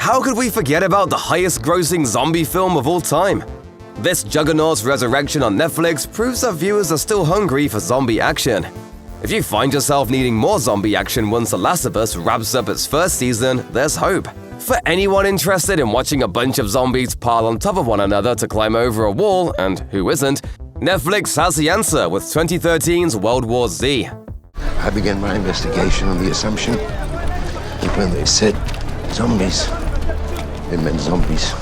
How could we forget about the highest-grossing zombie film of all time? This Juggernaut's resurrection on Netflix proves that viewers are still hungry for zombie action. If you find yourself needing more zombie action once The Last of Us wraps up its first season, there's hope. For anyone interested in watching a bunch of zombies pile on top of one another to climb over a wall, and who isn't, Netflix has the answer with 2013's World War Z. I began my investigation on the assumption that when they said zombies, it meant zombies.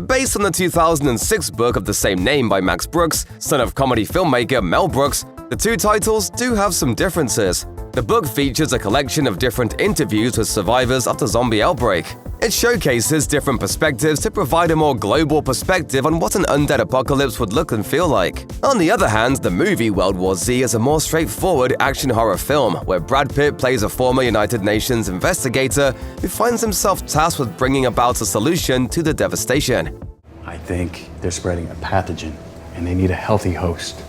Based on the 2006 book of the same name by Max Brooks, son of comedy filmmaker Mel Brooks, the two titles do have some differences. The book features a collection of different interviews with survivors of the zombie outbreak. It showcases different perspectives to provide a more global perspective on what an undead apocalypse would look and feel like. On the other hand, the movie World War Z is a more straightforward action horror film where Brad Pitt plays a former United Nations investigator who finds himself tasked with bringing about a solution to the devastation. I think they're spreading a pathogen, and they need a healthy host.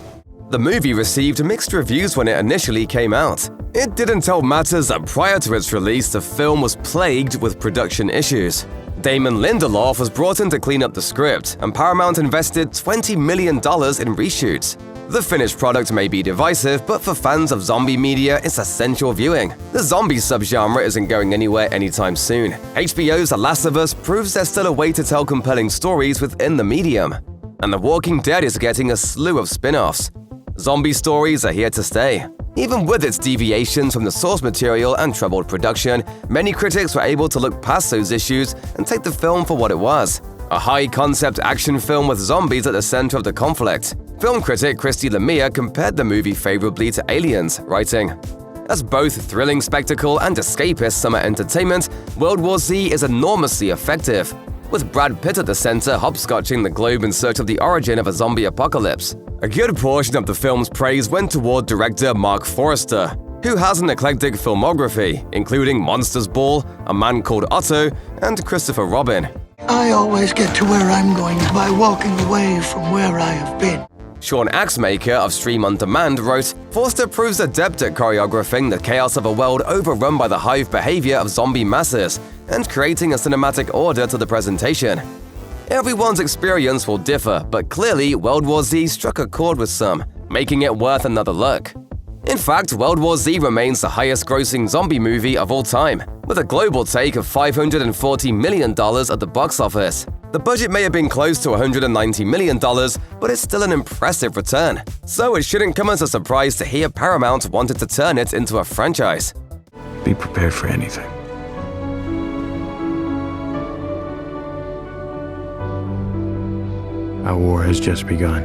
The movie received mixed reviews when it initially came out. It didn't help matters that prior to its release, the film was plagued with production issues. Damon Lindelof was brought in to clean up the script, and Paramount invested $20 million in reshoots. The finished product may be divisive, but for fans of zombie media, it's essential viewing. The zombie subgenre isn't going anywhere anytime soon. HBO's The Last of Us proves there's still a way to tell compelling stories within the medium. And The Walking Dead is getting a slew of spin-offs. Zombie stories are here to stay. Even with its deviations from the source material and troubled production, many critics were able to look past those issues and take the film for what it was: a high-concept action film with zombies at the center of the conflict. Film critic Christy Lemire compared the movie favorably to Aliens, writing, "As both thrilling spectacle and escapist summer entertainment, World War Z is enormously effective, with Brad Pitt at the center hopscotching the globe in search of the origin of a zombie apocalypse." A good portion of the film's praise went toward director Mark Forrester, who has an eclectic filmography, including Monsters Ball, A Man Called Otto, and Christopher Robin. I always get to where I'm going by walking away from where I have been. Sean Axmaker of Stream On Demand wrote, "Forster proves adept at choreographing the chaos of a world overrun by the hive behavior of zombie masses and creating a cinematic order to the presentation. Everyone's experience will differ, but clearly World War Z struck a chord with some, making it worth another look." In fact, World War Z remains the highest-grossing zombie movie of all time, with a global take of $540 million at the box office. The budget may have been close to $190 million, but it's still an impressive return. So it shouldn't come as a surprise to hear Paramount wanted to turn it into a franchise. Be prepared for anything. Our war has just begun.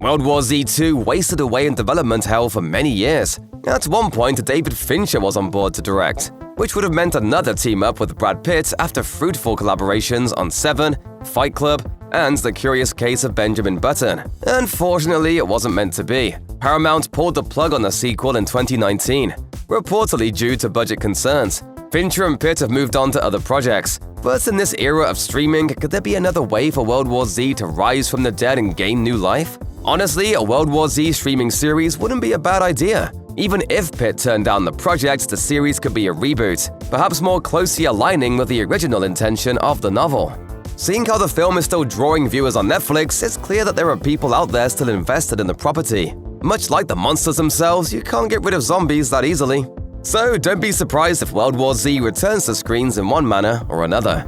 World War Z 2 wasted away in development hell for many years. At one point, David Fincher was on board to direct, which would have meant another team-up with Brad Pitt after fruitful collaborations on Seven, Fight Club, and The Curious Case of Benjamin Button. Unfortunately, it wasn't meant to be. Paramount pulled the plug on the sequel in 2019, reportedly due to budget concerns. Fincher and Pitt have moved on to other projects, but in this era of streaming, could there be another way for World War Z to rise from the dead and gain new life? Honestly, a World War Z streaming series wouldn't be a bad idea. Even if Pitt turned down the project, the series could be a reboot, perhaps more closely aligning with the original intention of the novel. Seeing how the film is still drawing viewers on Netflix, it's clear that there are people out there still invested in the property. Much like the monsters themselves, you can't get rid of zombies that easily. So don't be surprised if World War Z returns to screens in one manner or another.